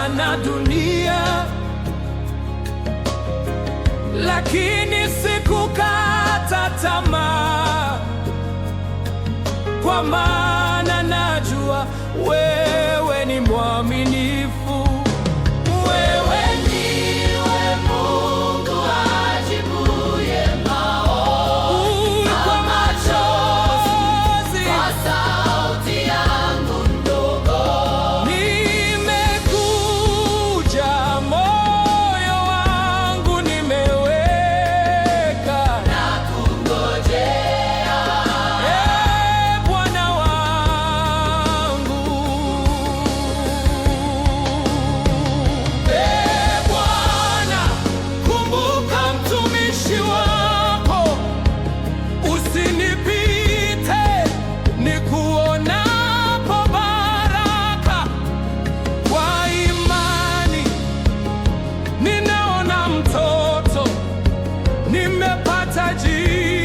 sana dunia, lakini sikukata tamaa, kwa maana najua wewe ni mwaminifu. Wewe ndiwe Mungu ajibuye maombi kwa machozi, kwa sauti yangu ndogo. Nimekuja, moyo wangu nimeweka na kungojea, Bwana wangu. Bwana, kumbuka mtumishi wako, usinipite nikuonapo baraka. Kwa imani ninaona mtoto, nimepata jibu.